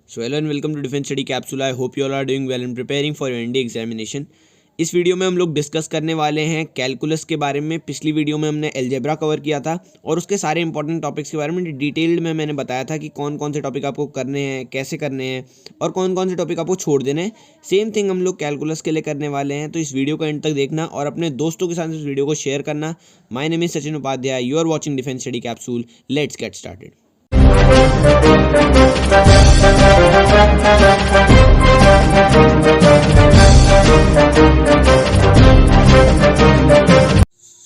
So hello and welcome to Defense Study Capsule. I hope you all are doing well and preparing for your NDA examination. इस video में हम लोग discuss करने वाले हैं calculus के बारे में। पिछली वीडियो में हमने अलजेब्रा कवर किया था और उसके सारे इंपॉर्टेंट टॉपिक्स के बारे में डिटेल्ड में मैंने बताया था कि कौन कौन से टॉपिक आपको करने हैं, कैसे करने हैं और कौन कौन से टॉपिक आपको छोड़ देने हैं। सेम थिंग हम लोग कैलकुलस के लिए करने वाले हैं, तो इस वीडियो को एंड तक देखना और अपने दोस्तों के साथ इस वीडियो को शेयर करना। My name is Sachin Upadhyay, you are watching defence study capsule. Let's get started.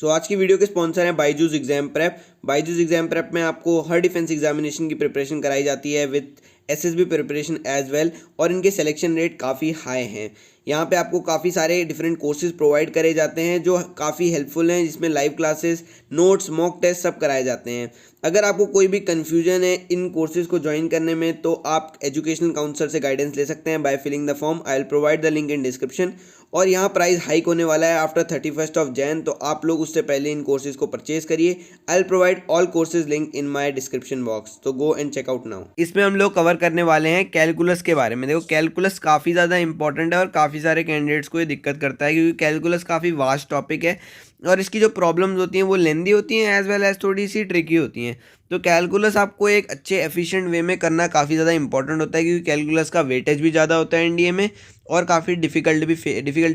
आज की वीडियो के स्पॉन्सर हैं Byju's exam prep. Byju's exam prep में आपको हर डिफेंस एग्जामिनेशन की प्रिपरेशन कराई जाती है with SSB preparation as well, और इनके सिलेक्शन रेट काफ़ी हाई हैं। यहाँ पे आपको काफ़ी सारे डिफरेंट कोर्सेज प्रोवाइड करे जाते हैं जो काफ़ी हेल्पफुल हैं, जिसमें live classes, notes, mock test सब कराए जाते हैं। अगर आपको कोई भी कन्फ्यूजन है इन कोर्सेज को ज्वाइन करने में तो आप एजुकेशनल काउंसलर से गाइडेंस ले सकते हैं by filling the form. I will provide the link in description. और यहाँ प्राइस हाइक होने वाला है आफ्टर 31 जैन, तो आप लोग उससे पहले इन कोर्सेज को परचेज करिए। I will provide all courses link in my description box, तो go and check out now. इसमें हम लोग कवर करने वाले हैं कैलकुलस के बारे में। देखो, कैलकुलस काफ़ी ज़्यादा इंपॉर्टेंट है और काफ़ी सारे कैंडिडेट्स को ये दिक्कत करता है, क्योंकि कैलकुलस काफ़ी वास्ट टॉपिक है और इसकी जो प्रॉब्लम्स होती हैं वो लेंदी होती हैं एज वेल एज थोड़ी सी ट्रिकी होती हैं। तो कैलकुलस आपको एक अच्छे एफिशिएंट वे में करना काफ़ी ज़्यादा इंपॉर्टेंट होता है, क्योंकि कैलकुलस का वेटेज भी ज़्यादा होता है एनडीए में और काफ़ी डिफ़िकल्टी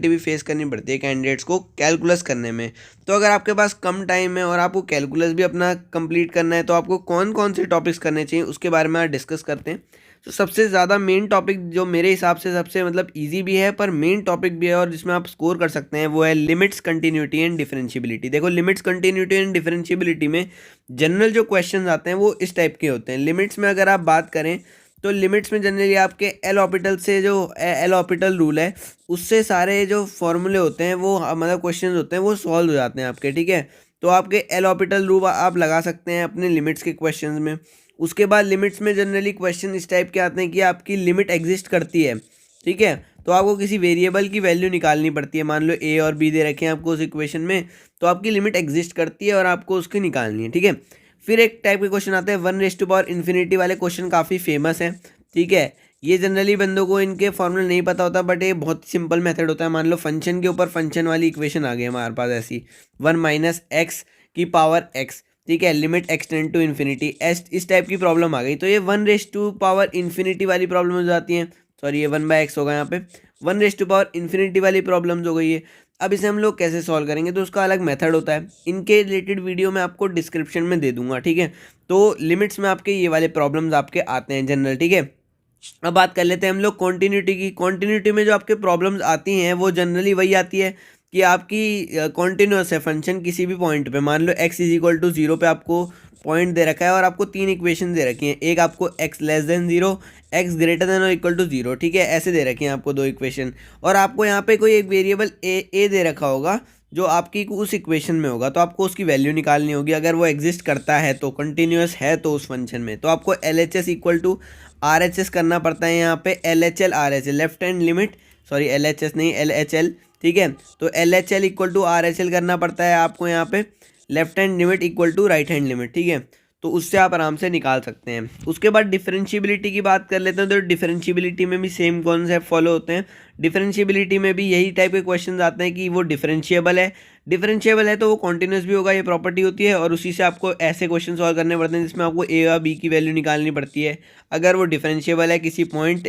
भी फेस करनी पड़ती है कैंडिडेट्स को कैलकुलस करने में। तो अगर आपके पास कम टाइम है और आपको कैलकुलस भी अपना कंप्लीट करना है तो आपको कौन कौन से टॉपिक्स करने चाहिए उसके बारे में आज डिस्कस करते हैं। तो सबसे ज़्यादा मेन टॉपिक जो मेरे हिसाब से सबसे ईजी भी है पर मेन टॉपिक भी है और जिसमें आप स्कोर कर सकते हैं वो है लिमिट्स, कंटिन्यूटी एंड डिफरेंशियबिलिटी। देखो, लिमिट्स, कंटिन्यूटी एंड डिफरेंशियबिलिटी में जनरल जो क्वेश्चंस आते हैं वो इस टाइप के होते हैं। लिमिट्स में अगर आप बात करें तो लिमिट्स में जनरली आपके एल ऑर्बिटल से जो एल ऑर्बिटल रूल है उससे सारे जो फॉर्मूले होते हैं वो क्वेश्चन होते हैं वो सॉल्व हो जाते हैं आपके, ठीक है। तो आपके एल ऑर्बिटल रूल आप लगा सकते हैं अपने लिमिट्स के क्वेश्चंस में। उसके बाद लिमिट्स में जनरली क्वेश्चन इस टाइप के आते हैं कि आपकी लिमिट एग्जिस्ट करती है, ठीक है। तो आपको किसी वेरिएबल की वैल्यू निकालनी पड़ती है। मान लो ए और बी दे रखे हैं आपको उस इक्वेशन में, तो आपकी लिमिट एग्जिस्ट करती है और आपको उसकी निकालनी है, ठीक है। फिर एक टाइप के क्वेश्चन आते हैं 1⁻∞ वाले क्वेश्चन, काफ़ी फेमस है, ठीक है। ये जनरली बंदों को इनके फॉर्मूला नहीं पता होता, बट ये बहुत सिंपल मेथड होता है। मान लो फंक्शन के ऊपर फंक्शन वाली इक्वेशन आ गई हमारे पास ऐसी 1 - x⁻x, ठीक है, limit x tend to infinity, इस टाइप की प्रॉब्लम आ गई। तो ये 1⁻∞ वाली प्रॉब्लम हो जाती है। सॉरी, ये 1/x होगा यहाँ पे, 1⁻∞ वाली प्रॉब्लम्स हो गई है। अब इसे हम लोग कैसे सॉल्व करेंगे तो उसका अलग मेथड होता है। इनके रिलेटेड वीडियो मैं आपको डिस्क्रिप्शन में दे दूंगा, ठीक है। तो लिमिट्स में आपके ये वाले प्रॉब्लम्स आपके आते हैं जनरल, ठीक है। अब बात कर लेते हैं हम लोग कॉन्टिन्यूटी की। कॉन्टिन्यूटी में जो आपके प्रॉब्लम्स आती हैं वो जनरली वही आती है कि आपकी कॉन्टिन्यूस है फंक्शन किसी भी पॉइंट पे। मान लो x = 0 पे आपको पॉइंट दे रखा है और आपको 3 इक्वेशन दे रखी हैं। एक आपको x <0, x > 0, ठीक है, ऐसे दे रखी हैं आपको 2 इक्वेशन, और आपको यहाँ पे कोई एक वेरिएबल a दे रखा होगा जो आपकी उस इक्वेशन में होगा, तो आपको उसकी वैल्यू निकालनी होगी। अगर वो एग्जिस्ट करता है तो कंटिन्यूस है तो उस फंक्शन में, तो आपको LHS = RHS करना पड़ता है। यहाँ पे LHL RHL, left hand limit, sorry LHS नहीं LHL, ठीक है। तो LHL = RHL करना पड़ता है आपको यहाँ पे, left hand limit = right hand limit, ठीक है। तो उससे आप आराम से निकाल सकते हैं। उसके बाद डिफरेंशियबिलिटी की बात कर लेते हैं। तो डिफरेंशियबिलिटी में भी सेम कॉन्सेप्ट फॉलो होते हैं। डिफरेंशियबिलिटी में भी यही टाइप के क्वेश्चन आते हैं कि वो डिफरेंशिएबल है तो वो कॉन्टिन्यूस भी होगा, ये प्रॉपर्टी होती है, और उसी से आपको ऐसे क्वेश्चन सॉल्व करने पड़ते हैं जिसमें आपको ए या बी की वैल्यू निकालनी पड़ती है। अगर वो डिफरेंशिएबल है किसी पॉइंट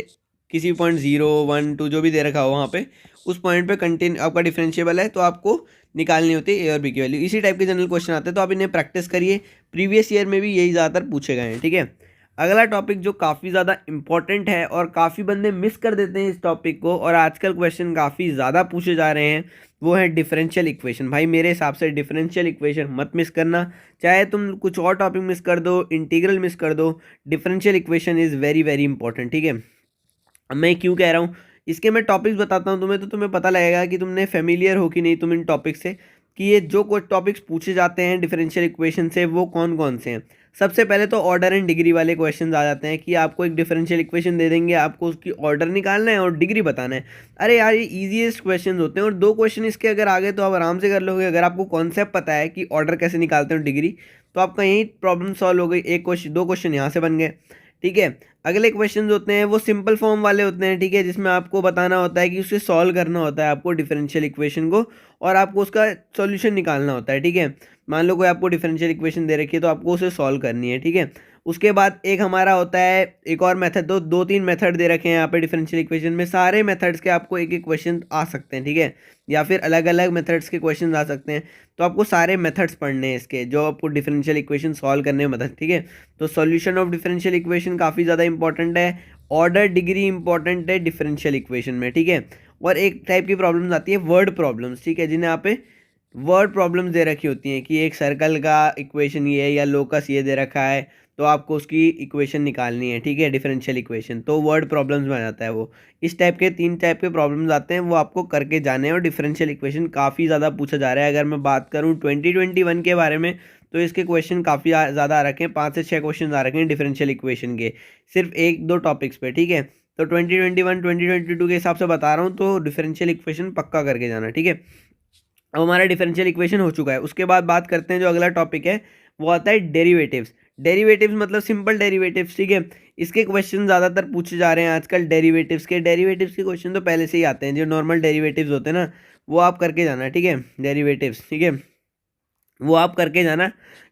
0, 1, 2 जो भी दे रखा हो वहाँ पे, उस पॉइंट पे आपका डिफरेंशिएबल है तो आपको निकालनी होती है ए और बी की वैल्यू। इसी टाइप के जनरल क्वेश्चन आते हैं, तो आप इन्हें प्रैक्टिस करिए। प्रीवियस ईयर में भी यही ज़्यादातर पूछे गए हैं, ठीक है। अगला टॉपिक जो काफ़ी ज़्यादा इंपॉर्टेंट है और काफ़ी बंदे मिस कर देते हैं इस टॉपिक को, और आजकल क्वेश्चन काफ़ी ज़्यादा पूछे जा रहे हैं, वो है डिफरेंशियल इक्वेशन। भाई मेरे हिसाब से डिफरेंशियल इक्वेशन मत मिस करना, चाहे तुम कुछ और टॉपिक मिस कर दो, इंटीग्रल मिस कर दो, differential equation is very very important, ठीक है। अब मैं क्यों कह रहा हूँ, इसके मैं टॉपिक्स बताता हूँ तुम्हें, तो तुम्हें पता लगेगा कि तुमने फेमिलियर हो कि नहीं तुम इन टॉपिक से, कि ये जो कुछ टॉपिक्स पूछे जाते हैं डिफरेंशियल इक्वेशन से वो कौन कौन से हैं। सबसे पहले तो ऑर्डर एंड डिग्री वाले क्वेश्चन आ जाते हैं कि आपको एक डिफरेंशियल इक्वेशन दे देंगे, आपको उसकी ऑर्डर निकालना है और डिग्री बताना है। अरे यार, ये ईजीएस्ट क्वेश्चन होते हैं और 2 क्वेश्चन इसके अगर आगे तो आप आराम से कर लोगे। अगर आपको कॉन्सेप्ट पता है कि ऑर्डर कैसे निकालते हैं डिग्री, तो आपका यही प्रॉब्लम सॉल्व हो गई। 2 क्वेश्चन यहाँ से बन गए, ठीक है। अगले क्वेश्चंस होते हैं वो सिंपल फॉर्म वाले होते हैं, ठीक है, जिसमें आपको बताना होता है कि उसे सॉल्व करना होता है आपको डिफरेंशियल इक्वेशन को, और आपको उसका सॉल्यूशन निकालना होता है, ठीक है। मान लो कोई आपको डिफरेंशियल इक्वेशन दे रखी है तो आपको उसे सॉल्व करनी है, ठीक है। उसके बाद एक हमारा होता है एक और मेथड, दो तीन मेथड दे रखे हैं यहाँ पे डिफरेंशियल इक्वेशन में। सारे मेथड्स के आपको एक एक क्वेश्चन आ सकते हैं, ठीक है, या फिर अलग अलग मेथड्स के क्वेश्चन आ सकते हैं। तो आपको सारे मेथड्स पढ़ने हैं इसके, जो आपको डिफरेंशियल इक्वेशन सॉल्व करने में मदद, ठीक है। तो सॉल्यूशन ऑफ डिफरेंशियल इक्वेशन काफ़ी ज़्यादा इंपॉर्टेंट है। ऑर्डर डिग्री इंपॉर्टेंट है डिफरेंशियल इक्वेशन में, ठीक है। और एक टाइप की प्रॉब्लम्स आती है वर्ड प्रॉब्लम्स, ठीक है, जिन्हें यहाँ पे वर्ड प्रॉब्लम्स दे रखी होती हैं कि एक सर्कल का इक्वेशन ये है या लोकस ये दे रखा है, तो आपको उसकी इक्वेशन निकालनी है, ठीक है, डिफरेंशियल इक्वेशन। तो वर्ड प्रॉब्लम्स में आ जाता है वो। इस टाइप के 3 टाइप के प्रॉब्लम्स आते हैं, वो आपको करके जाने हैं। और डिफरेंशियल इक्वेशन काफ़ी ज़्यादा पूछा जा रहा है। अगर मैं बात करूँ 2021 के बारे में, तो इसके क्वेश्चन काफ़ी ज़्यादा आ रखे हैं, 5 से 6 क्वेश्चन आ रखे हैं डिफरेंशियल इक्वेशन के, सिर्फ 1-2 टॉपिक्स पे, ठीक है। तो 2021 2022 के हिसाब से बता रहा हूँ, तो डिफरेंशियल इक्वेशन पक्का करके जाना, ठीक है। अब हमारा डिफरेंशियल इक्वेशन हो चुका है। उसके बाद बात करते हैं जो अगला टॉपिक है, वो आता है डेरिवेटिव्स। डेरिवेटिव्स मतलब सिंपल डेरिवेटिव्स, ठीक है। इसके क्वेश्चन ज़्यादातर पूछे जा रहे हैं आजकल डेरिवेटिव्स के। डेरिवेटिव्स के क्वेश्चन तो पहले से ही आते हैं, जो नॉर्मल डेरिवेटिव्स होते हैं ना, वो आप करके जाना, ठीक है, डेरिवेटिव्स, ठीक है, वो आप करके जाना,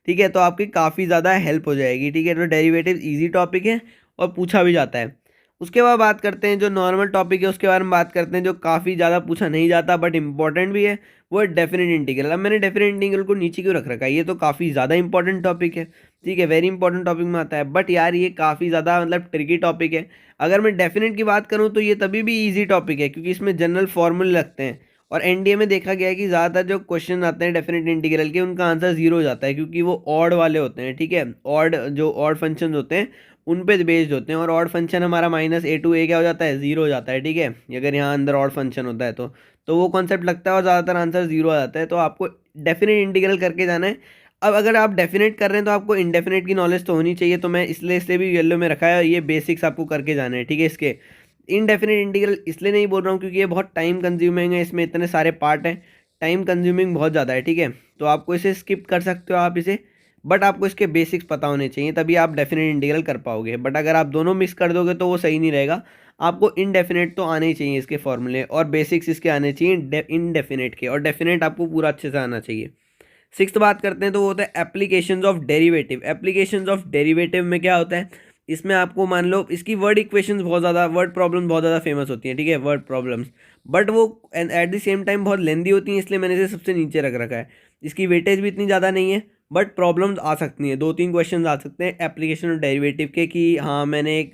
ठीक है। तो आपकी काफ़ी ज़्यादा हेल्प हो जाएगी, ठीक है। तो डेरिवेटिव इजी टॉपिक है और पूछा भी जाता है। उसके बाद बात करते हैं जो नॉर्मल टॉपिक है, उसके बारे में बात करते हैं, जो काफ़ी ज़्यादा पूछा नहीं जाता बट इंपॉर्टेंट भी है, वो है डेफिनेट इंटीग्रल। अब मैंने डेफिनेट इंटीग्रल को नीचे क्यों रख रखा है, ये तो काफ़ी ज़्यादा इंपॉर्टेंट टॉपिक है, ठीक है, वेरी इंपॉर्टेंट टॉपिक में आता है। बट यार ये काफ़ी ज़्यादा मतलब ट्रिकी टॉपिक है। अगर मैं डेफिनेट की बात करूँ तो ये तभी भी ईजी टॉपिक है, क्योंकि इसमें जनरल फॉर्मूले लगते हैं। और एनडीए में देखा गया है कि ज़्यादातर जो क्वेश्चन आते हैं डेफिनेट इंटीग्रल के, उनका आंसर 0 हो जाता है, क्योंकि वो ऑड वाले होते हैं, ठीक है। ऑड जो ऑड फंक्शन होते हैं उन पे बेस्ड होते हैं। और ऑड फंक्शन हमारा -a क्या हो जाता है, 0 हो जाता है, ठीक है। अगर यहाँ अंदर ऑड फंक्शन होता है तो वो कॉन्सेप्ट लगता है और ज़्यादातर आंसर 0 आ जाता है। तो आपको डेफिनेट इंटीग्रल करके जाना है। अब अगर आप डेफिनेट कर रहे हैं तो आपको इंडेफिनेट की नॉलेज तो होनी चाहिए, तो मैं इसलिए भी येलो में रखा है। ये बेसिक्स आपको करके जाने हैं, ठीक है। इसके इनडेफिनेट इंटीग्रल इसलिए नहीं बोल रहा हूँ क्योंकि ये बहुत टाइम कंज्यूमिंग है, इसमें इतने सारे पार्ट हैं, टाइम कंज्यूमिंग बहुत ज़्यादा है, ठीक है। तो आपको इसे स्किप कर सकते हो आप इसे, बट आपको इसके बेसिक्स पता होने चाहिए, तभी आप डेफिनेट इंटीग्रल कर पाओगे। बट अगर आप दोनों मिक्स कर दोगे तो वो सही नहीं रहेगा। आपको इनडेफिनेट तो आने ही चाहिए इसके फॉर्मूले, और बेसिक्स इसके आने चाहिए इनडेफिनेट के, और डेफिनेट आपको पूरा अच्छे से आना चाहिए। सिक्स्थ बात करते हैं तो वो होता है applications of derivative. Applications of derivative में क्या होता है, इसमें आपको मान लो इसकी वर्ड इक्वेशंस बहुत ज़्यादा, वर्ड प्रॉब्लम बहुत ज़्यादा फेमस होती हैं, ठीक है, वर्ड प्रॉब्लम्स। बट वो एट द सेम टाइम बहुत लेंदी होती हैं, इसलिए मैंने इसे सबसे नीचे रख रखा है। इसकी वेटेज भी इतनी ज़्यादा नहीं है, बट प्रॉब्लम्स आ सकती हैं, 2-3 क्वेश्चन आ सकते हैं एप्लीकेशन ऑफ डेरिवेटिव के, कि हाँ मैंने एक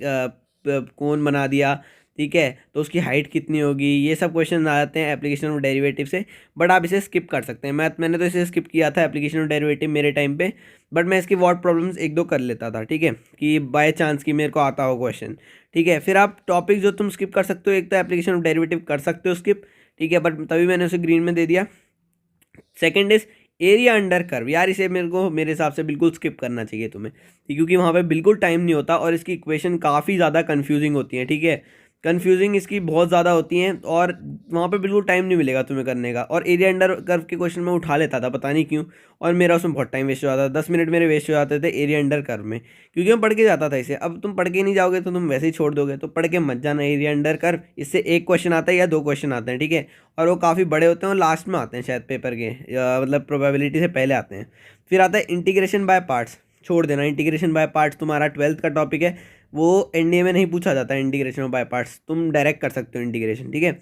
कोन बना दिया, ठीक है, तो उसकी हाइट कितनी होगी, ये सब क्वेश्चन आ जाते हैं एप्लीकेशन ऑफ डेरिवेटिव से। बट आप इसे स्किप कर सकते हैं। मैंने तो इसे स्किप किया था एप्लीकेशन ऑफ डेरिवेटिव मेरे टाइम पे, बट मैं इसकी वर्ड प्रॉब्लम्स 1-2 कर लेता था, ठीक है, कि बाय चांस की मेरे को आता हो क्वेश्चन, ठीक है। फिर आप टॉपिक जो तुम स्किप कर सकते हो, एक तो एप्लीकेशन ऑफ डेरिवेटिव कर सकते हो स्किप, ठीक है, बट तभी मैंने उसे ग्रीन में दे दिया। Second is area under curve. यार इसे मेरे हिसाब से बिल्कुल स्किप करना चाहिए तुम्हें, क्योंकि वहाँ पे बिल्कुल टाइम नहीं होता और इसकी इक्वेशन काफ़ी ज़्यादा कंफ्यूजिंग होती है, ठीक है, कंफ्यूजिंग इसकी बहुत ज़्यादा होती हैं, और वहाँ पे बिल्कुल टाइम नहीं मिलेगा तुम्हें करने का। और एरिया अंडर कर्व के क्वेश्चन मैं उठा लेता था, पता नहीं क्यों, और मेरा उसमें बहुत टाइम वेस्ट हो जाता था, 10 मिनट मेरे वेस्ट हो जाते थे एरिया अंडर कर्व में, क्योंकि मैं पढ़ के जाता था इसे। अब तुम पढ़ के नहीं जाओगे तो तुम वैसे ही छोड़ दोगे, तो पढ़ के मत जाना एरिया अंडर कर्व। इससे 1 क्वेश्चन आता है या 2 क्वेश्चन आते हैं, ठीक है, और वो काफ़ी बड़े होते हैं और लास्ट में आते हैं शायद पेपर के, मतलब प्रोबेबिलिटी से पहले आते हैं। फिर आता है इंटीग्रेशन बाय पार्ट्स। छोड़ देना, इंटीग्रेशन बाय पार्ट्स तुम्हारा 12th का टॉपिक है, वो एनडीए में नहीं पूछा जाता है इंटीग्रेशन ऑफ बाय पार्ट्स, तुम डायरेक्ट कर सकते हो इंटीग्रेशन, ठीक है।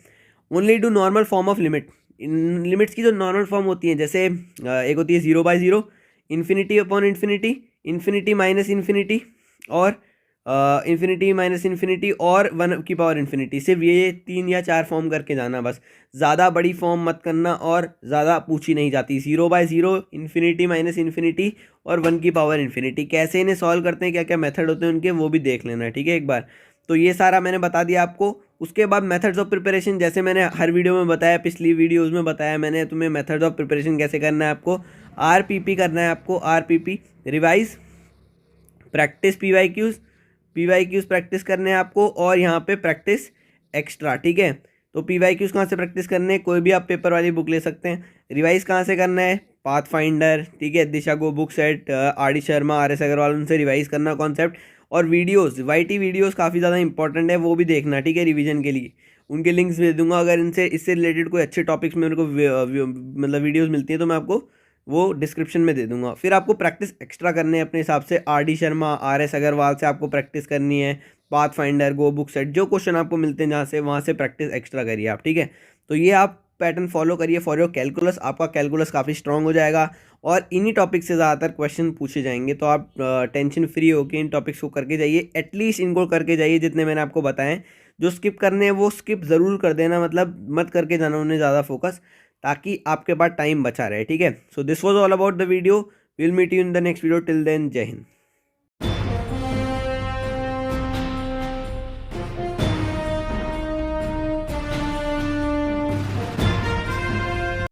Only do normal form of limit. Limits की जो नॉर्मल फॉर्म होती है, जैसे एक होती है 0/0, infinity upon infinity, infinity minus infinity, और इन्फिनिटी माइनस इन्फिनिटी, और 1 की पावर इन्फिनिटी। सिर्फ ये 3 या 4 फॉर्म करके जाना बस, ज़्यादा बड़ी फॉर्म मत करना, और ज़्यादा पूछी नहीं जाती। 0/0, इन्फिनिटी माइनस इन्फिनिटी, और 1 की पावर इन्फिनिटी। कैसे इन्हें सॉल्व करते हैं, क्या क्या मेथड होते हैं उनके, वो भी देख लेना, ठीक है, एक बार। तो ये सारा मैंने बता दिया आपको। उसके बाद मेथड्स ऑफ प्रिपरेशन, जैसे मैंने हर वीडियो में बताया, पिछली वीडियोज़ में बताया मैंने तुम्हें मेथड्स ऑफ प्रिपरेशन कैसे करना है। आपको RPP करना है, आपको RPP, revise, practice, PYQs practice करने हैं आपको, और यहाँ पे प्रैक्टिस एक्स्ट्रा, ठीक है। तो PYQs कहाँ से प्रैक्टिस करने हैं, कोई भी आप पेपर वाली बुक ले सकते हैं। रिवाइज कहाँ से करना है, पाथ फाइंडर, ठीक है, Disha go book set, RD Sharma, RS Agarwal, उनसे रिवाइज करना कॉन्सेप्ट। और वीडियोस YT वीडियोस काफ़ी ज़्यादा इंपॉर्टेंट है, वो भी देखना, ठीक है, रिवीजन के लिए। उनके लिंक्स भेज दूंगा, अगर इससे रिलेटेड कोई अच्छे टॉपिक्स में मेरे को मतलब वीडियोस मिलती है तो मैं आपको वो डिस्क्रिप्शन में दे दूंगा। फिर आपको प्रैक्टिस एक्स्ट्रा करने हैं अपने हिसाब से, RD शर्मा, RS अग्रवाल से आपको प्रैक्टिस करनी है, पाथ फाइंडर, गो बुक सेट, जो क्वेश्चन आपको मिलते हैं जहाँ से, वहाँ से प्रैक्टिस एक्स्ट्रा करिए आप, ठीक है। तो ये आप पैटर्न फॉलो करिए फॉर योर कैलकुलस, आपका कैलकुलस काफ़ी स्ट्रांग हो जाएगा और इन्हीं टॉपिक से ज़्यादातर क्वेश्चन पूछे जाएंगे। तो आप टेंशन फ्री होकर इन टॉपिक्स को करके जाइए, एटलीस्ट इनको करके जाइए जितने मैंने आपको बताएं। जो स्किप करने हैं वो स्किप ज़रूर कर देना, मतलब मत करके जाना उन्हें ज़्यादा फोकस, ताकि आपके पास टाइम बचा रहे, ठीक है। So this was all about the video, will meet you in the next video, till then जय हिंद।